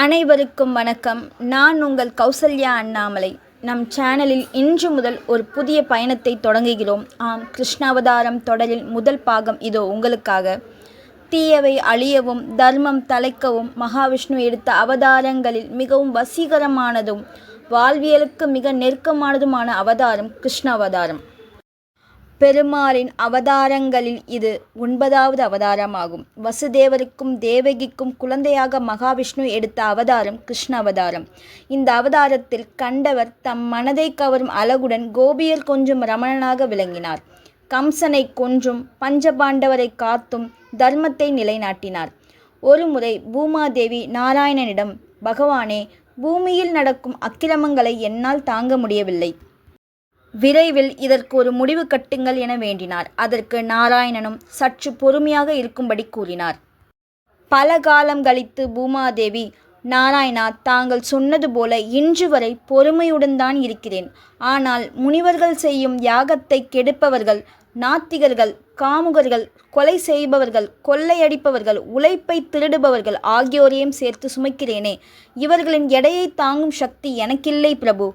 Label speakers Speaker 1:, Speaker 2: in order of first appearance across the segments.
Speaker 1: அனைவருக்கும் வணக்கம். நான் உங்கள் கௌசல்யா அண்ணாமலை. நம் சேனலில் இன்று முதல் ஒரு புதிய பயணத்தை தொடங்குகிறோம். ஆம், கிருஷ்ணாவதாரம் தொடரில் முதல் பாகம் இதோ உங்களுக்காக. தீயவை அழியவும் தர்மம் தலைக்கவும் மகாவிஷ்ணு எடுத்த அவதாரங்களில் மிகவும் வசீகரமானதும் வாழ்வியலுக்கு மிக நெருக்கமானதுமான அவதாரம் கிருஷ்ணாவதாரம். பெருமாளின் அவதாரங்களில் இது 9வது அவதாரமாகும். வசுதேவருக்கும் தேவகிக்கும் குழந்தையாக மகாவிஷ்ணு எடுத்த அவதாரம் கிருஷ்ண அவதாரம். இந்த அவதாரத்தில் கண்டவர் தம் மனதை கவரும் அழகுடன் கோபியர் கொஞ்சும் ரமணனாக விளங்கினார். கம்சனை கொன்றும் பஞ்சபாண்டவரை காத்தும் தர்மத்தை நிலைநாட்டினார். ஒருமுறை பூமாதேவி நாராயணனிடம், பகவானே, பூமியில் நடக்கும் அக்கிரமங்களை என்னால் தாங்க முடியவில்லை. விரைவில் இதற்கு ஒரு முடிவு கட்டுங்கள் என வேண்டினார். அதற்கு நாராயணனும் சற்று பொறுமையாக இருக்கும்படி கூறினார். பல காலம் கழித்து பூமாதேவி, நாராயணா, தாங்கள் சொன்னது போல இன்று வரை பொறுமையுடன் தான் இருக்கிறேன். ஆனால் முனிவர்கள் செய்யும் யாகத்தை கெடுப்பவர்கள், நாத்திகர்கள், காமுகர்கள், கொலை செய்பவர்கள், கொள்ளையடிப்பவர்கள், உழைப்பை திருடுபவர்கள் ஆகியோரையும் சேர்த்து சுமைக்கிறேனே, இவர்களின் எடையை தாங்கும் சக்தி எனக்கில்லை பிரபு.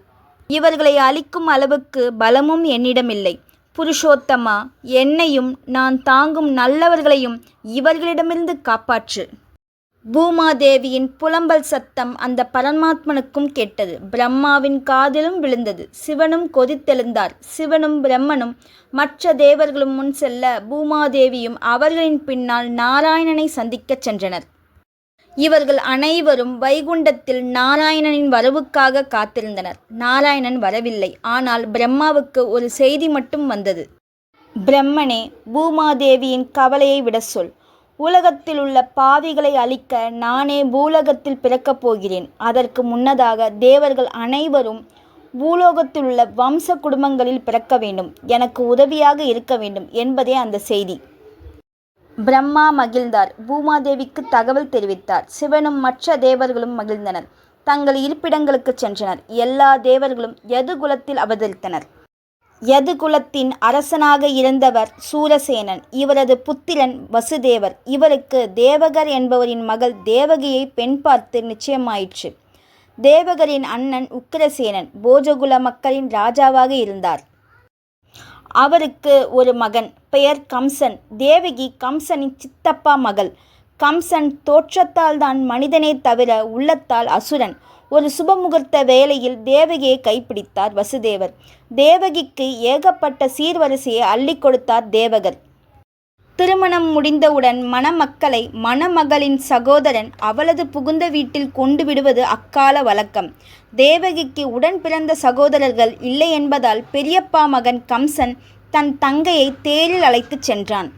Speaker 1: இவர்களை அழிக்கும் அளவுக்கு பலமும் என்னிடமில்லை. புருஷோத்தமா, என்னையும் நான் தாங்கும் நல்லவர்களையும் இவர்களிடமிருந்து காப்பாற்று. பூமாதேவியின் புலம்பல் சத்தம் அந்த பரமாத்மனுக்கும் கேட்டது. பிரம்மாவின் காதிலும் விழுந்தது. சிவனும் கொதித்தெழுந்தார். சிவனும் பிரம்மனும் மற்ற தேவர்களும் முன் செல்ல பூமாதேவியும் அவர்களின் பின்னால் நாராயணனை சந்திக்கச் சென்றனர். இவர்கள் அனைவரும் வைகுண்டத்தில் நாராயணனின் வரவுக்காக காத்திருந்தனர். நாராயணன் வரவில்லை. ஆனால் பிரம்மாவுக்கு ஒரு செய்தி மட்டும் வந்தது. பிரம்மனே, பூமாதேவியின் கவலையை விட சொல். உலகத்தில் உள்ள பாவிகளை அழிக்க நானே பூலோகத்தில் பிறக்கப் போகிறேன். அதற்கு முன்னதாக தேவர்கள் அனைவரும் பூலோகத்தில் உள்ள வம்ச குடும்பங்களில் பிறக்க வேண்டும். எனக்கு உதவியாக இருக்க வேண்டும் என்பதே அந்த செய்தி. பிரம்மா மகிழ்ந்தார். பூமாதேவிக்கு தகவல் தெரிவித்தார். சிவனும் மற்ற தேவர்களும் மகிழ்ந்தனர். தங்கள் இருப்பிடங்களுக்கு சென்றனர். எல்லா தேவர்களும் யதுகுலத்தில் அவதரித்தனர். யதுகுலத்தின் அரசனாக இருந்தவர் சூரசேனன். இவரது புத்திரன் வசுதேவர். இவருக்கு தேவகர் என்பவரின் மகள் தேவகியை பெண் பார்த்து நிச்சயமாயிற்று. தேவகரின் அண்ணன் உக்கிரசேனன் போஜகுல மக்களின் ராஜாவாக இருந்தார். அவருக்கு ஒரு மகன், பெயர் கம்சன். தேவகி கம்சனின் சித்தப்பா மகள். கம்சன் தோற்றத்தால் தான் மனிதனே தவிர உள்ளத்தால் அசுரன். ஒரு சுபமுகூர்த்த வேளையில் தேவகியை கைப்பிடித்தார் வசுதேவர். தேவகிக்கு ஏகப்பட்ட சீர்வரிசையை அள்ளி கொடுத்தார் தேவகர். திருமணம் முடிந்தவுடன் மணமக்களை மணமகளின் சகோதரன் அவளது புகுந்த வீட்டில் கொண்டு விடுவது அக்கால வழக்கம். தேவகிக்கு உடன் பிறந்த சகோதரர்கள் இல்லை என்பதால் பெரியப்பா மகன் கம்சன் தன் தங்கையை தேரில் அழைத்துச் சென்றான்.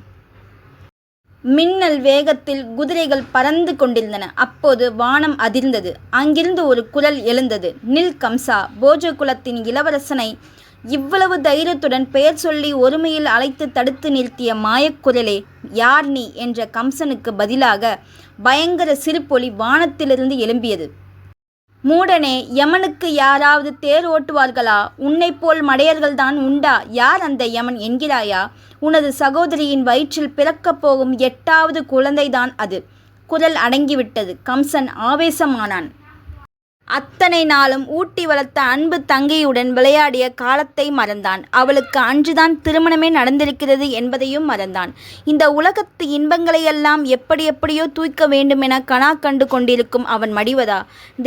Speaker 1: மின்னல் வேகத்தில் குதிரைகள் பறந்து கொண்டிருந்தன. அப்போது வானம் அதிர்ந்தது. அங்கிருந்து ஒரு குரல் எழுந்தது. நில் கம்சா, போஜகுலத்தின் இளவரசனை இவ்வளவு தைரியத்துடன் பெயர் சொல்லி ஒருமையில் அழைத்து தடுத்து நிறுத்திய மாயக்குரலே, யார் நீ என்ற கம்சனுக்கு பதிலாக பயங்கர சிறுபொலி வானத்திலிருந்து எழும்பியது. மூடனே, யமனுக்கு யாராவது தேர் ஓட்டுவார்களா? உன்னை போல் மடையர்கள்தான் உண்டா? யார் அந்த யமன் என்கிறாயா? உனது சகோதரியின் வயிற்றில் பிறக்கப் போகும் 8வது குழந்தைதான் அது. குரல் அடங்கிவிட்டது. கம்சன் ஆவேசமானான். அத்தனை நாளும் ஊட்டி வளர்த்த அன்பு தங்கையுடன் விளையாடிய காலத்தை மறந்தான். அவளுக்கு அன்றுதான் திருமணமே நடந்திருக்கிறது என்பதையும் மறந்தான். இந்த உலகத்து இன்பங்களையெல்லாம் எப்படியோ தூக்க வேண்டுமென கனா கண்டு கொண்டிருக்கும் அவன் மடிவதா?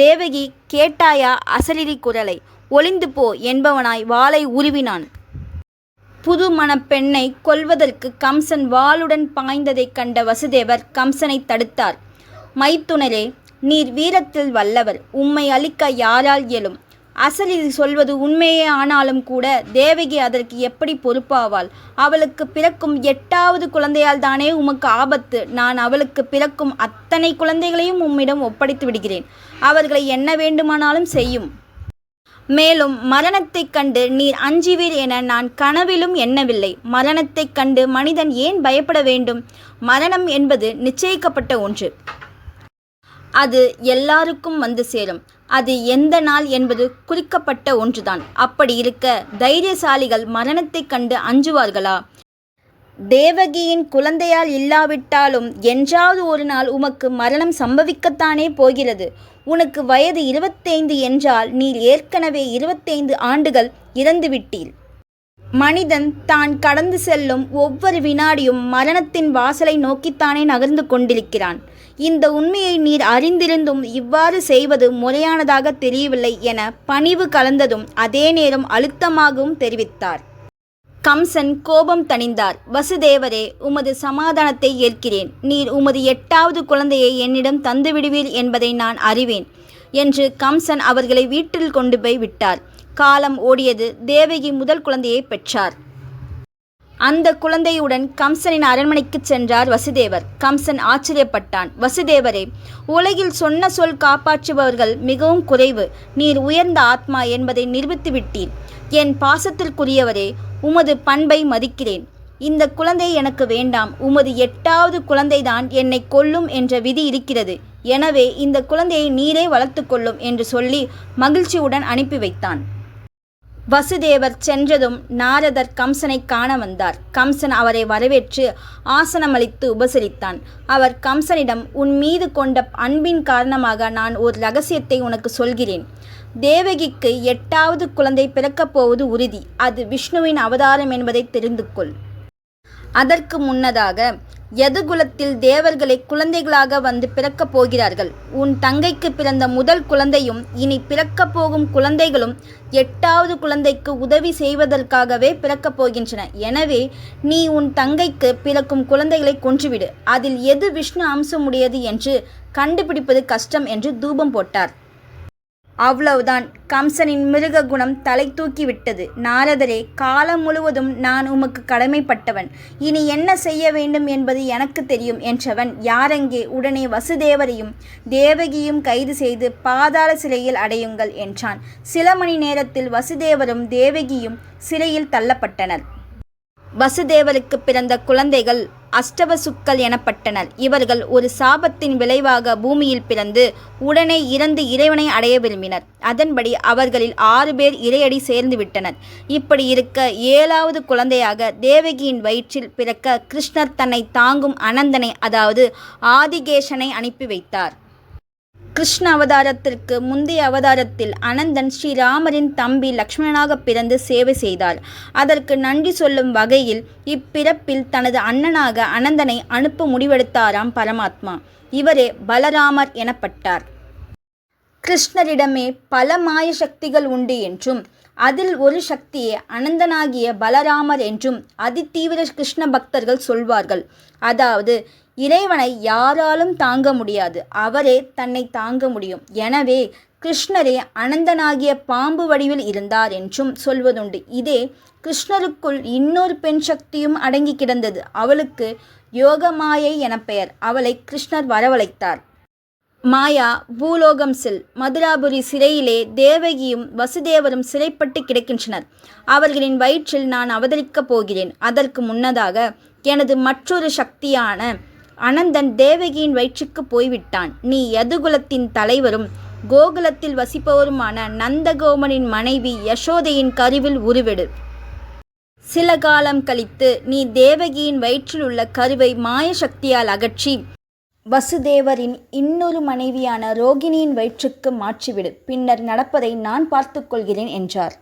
Speaker 1: தேவகி, கேட்டாயா அசரீரி குரலை? ஒளிந்து போ என்பவனாய் வாளை உருவினான். புது மணப்பெண்ணை கொல்வதற்கு கம்சன் வாளுடன் பாய்ந்ததைக் கண்ட வசுதேவர் கம்சனை தடுத்தார். மைத்துனரே, நீர் வீரத்தில் வல்லவர். உம்மை அழிக்க யாரால் இயலும்? அசரீரி சொல்வது உண்மையே ஆனாலும் கூட தேவகி அதற்கு எப்படி பொறுப்பாவாள்? அவளுக்கு பிறக்கும் 8வது குழந்தையால் தானே உமக்கு ஆபத்து. நான் அவளுக்கு பிறக்கும் அத்தனை குழந்தைகளையும் உம்மிடம் ஒப்படைத்து விடுகிறேன். அவர்களை என்ன வேண்டுமானாலும் செய்யும். மேலும் மரணத்தைக் கண்டு நீர் அஞ்சுவீர் என நான் கனவிலும் எண்ணவில்லை. மரணத்தைக் கண்டு மனிதன் ஏன் பயப்பட வேண்டும்? மரணம் என்பது நிச்சயிக்கப்பட்ட ஒன்று. அது எல்லாருக்கும் வந்து சேரும். அது எந்த நாள் என்பது குறிக்கப்பட்ட ஒன்றுதான். அப்படி இருக்க தைரியசாலிகள் மரணத்தைக் கண்டு அஞ்சுவார்களா? தேவகியின் குழந்தையால் இல்லாவிட்டாலும் என்றாவது ஒரு நாள் உமக்கு மரணம் சம்பவிக்கத்தானே போகிறது. உனக்கு வயது 25 என்றால் நீர் ஏற்கனவே 25 ஆண்டுகள் இறந்துவிட்டீர். மனிதன் தான் கடந்து செல்லும் ஒவ்வொரு வினாடியும் மரணத்தின் வாசலை நோக்கித்தானே நகர்ந்து கொண்டிருக்கிறான். இந்த உண்மையை நீர் அறிந்திருந்தும் இவ்வாறு செய்வது முறையானதாக தெரியவில்லை என பணிவு கலந்ததும் அதே நேரம் அழுத்தமாகவும் தெரிவித்தார். கம்சன் கோபம் தணிந்தார். வசுதேவரே, உமது சமாதானத்தை ஏற்கிறேன். நீர் உமது 8வது குழந்தையை என்னிடம் தந்துவிடுவீர் என்பதை நான் அறிவேன் என்று கம்சன் அவர்களை வீட்டில் கொண்டு போய் விட்டார். காலம் ஓடியது. தேவகி முதல் குழந்தையை பெற்றார். அந்த குழந்தையுடன் கம்சனின் அரண்மனைக்கு சென்றார் வசுதேவர். கம்சன் ஆச்சரியப்பட்டான். வசுதேவரே, உலகில் சொன்ன சொல் காப்பாற்றுபவர்கள் மிகவும் குறைவு. நீர் உயர்ந்த ஆத்மா என்பதை நிரூபித்து விட்டீர். என் பாசத்திற்குரியவரே, உமது பண்பை மதிக்கிறேன். இந்த குழந்தை எனக்கு வேண்டாம். உமது 8வது குழந்தைதான் என்னை கொல்லும் என்ற விதி இருக்கிறது. எனவே இந்த குழந்தையை நீரே வளர்த்து கொள்ளும் என்று சொல்லி மகிழ்ச்சியுடன் அனுப்பி வைத்தான். வசுதேவர் சென்றதும் நாரதர் கம்சனை காண வந்தார். கம்சன் அவரை வரவேற்று ஆசனமளித்து உபசரித்தான். அவர் கம்சனிடம், உன் மீது கொண்ட அன்பின் காரணமாக நான் ஒரு இரகசியத்தை உனக்கு சொல்கிறேன். தேவகிக்கு 8வது குழந்தை பிறக்கப் போவது உறுதி. அது விஷ்ணுவின் அவதாரம் என்பதை தெரிந்து கொள். அதற்கு முன்னதாக யதுகுலத்தில் தேவர்களை குழந்தைகளாக வந்து பிறக்கப் போகிறார்கள். உன் தங்கைக்கு பிறந்த முதல் குழந்தையும் இனி பிறக்கப் போகும் குழந்தைகளும் 8வது குழந்தைக்கு உதவி செய்வதற்காகவே பிறக்கப் போகின்றன. எனவே நீ உன் தங்கைக்கு பிறக்கும் குழந்தைகளை கொன்றுவிடு. அதில் எது விஷ்ணு அம்சமுடையது என்று கண்டுபிடிப்பது கஷ்டம் என்று தூபம் போட்டார். அவ்வளவுதான். கம்சனின் மிருக குணம் தலை தூக்கிவிட்டது. நாரதரே, காலம் முழுவதும் நான் உமக்கு கடமைப்பட்டவன். இனி என்ன செய்ய வேண்டும் என்பது எனக்கு தெரியும் என்றவன் யாரெங்கே உடனே வசுதேவரையும் தேவகியும் கைது செய்து பாதாள சிறையில் அடையுங்கள் என்றான். சில மணி நேரத்தில் வசுதேவரும் தேவகியும் சிறையில் தள்ளப்பட்டனர். வசுதேவருக்கு பிறந்த குழந்தைகள் அஷ்டவசுக்கள் எனப்பட்டனர். இவர்கள் ஒரு சாபத்தின் விளைவாக பூமியில் பிறந்து உடனே இறந்து இறைவனை அடைய விரும்பினர். அதன்படி அவர்களில் 6 பேர் இறையடி சேர்ந்து விட்டனர். இப்படி இருக்க 7வது குழந்தையாக தேவகியின் வயிற்றில் பிறக்க கிருஷ்ணர் தன்னை தாங்கும் அனந்தனை, அதாவது ஆதிகேசனை அனுப்பி வைத்தார். கிருஷ்ண அவதாரத்திற்கு முந்தைய அவதாரத்தில் அனந்தன் ஸ்ரீராமரின் தம்பி லக்ஷ்மணனாக பிறந்து சேவை செய்தார். அதற்கு நன்றி சொல்லும் வகையில் இப்பிறப்பில் தனது அண்ணனாக அனந்தனை அனுப்ப முடிவெடுத்தாராம் பரமாத்மா. இவரே பலராமர் எனப்பட்டார். கிருஷ்ணரிடமே பல மாய சக்திகள் உண்டு என்றும் அதில் ஒரு சக்தியே அனந்தனாகிய பலராமர் என்றும் அதிதீவிர கிருஷ்ண பக்தர்கள் சொல்வார்கள். அதாவது இறைவனை யாராலும் தாங்க முடியாது, அவரே தன்னை தாங்க முடியும். எனவே கிருஷ்ணரே அனந்தனாகிய பாம்பு வடிவில் இருந்தார் என்றும் சொல்வதுண்டு. இதே கிருஷ்ணருக்குள் இன்னொரு பெண் சக்தியும் அடங்கி கிடந்தது. அவளுக்கு யோகமாயை என பெயர். அவளை கிருஷ்ணர் வரவழைத்தார். மாயா, பூலோகம் செல். மதுராபுரி சிறையிலே தேவகியும் வசுதேவரும் சிறைப்பட்டு கிடக்கின்றனர். அவர்களின் வயிற்றில் நான் அவதரிக்கப் போகிறேன். அதற்கு முன்னதாக எனது மற்றொரு சக்தியான அனந்தன் தேவகியின் வயிற்றுக்கு போய்விட்டான். நீ யதுகுலத்தின் தலைவரும் கோகுலத்தில் வசிப்பவருமான நந்தகோமனின் மனைவி யசோதையின் கருவில் உருவெடு. சில காலம் கழித்து நீ தேவகியின் வயிற்றில் உள்ள கருவை மாய சக்தியால் அகற்றி வசுதேவரின் இன்னொரு மனைவியான ரோகிணியின் வயிற்றுக்கு மாற்றிவிடு. பின்னர் நடப்பதை நான் பார்த்து கொள்கிறேன் என்றார்.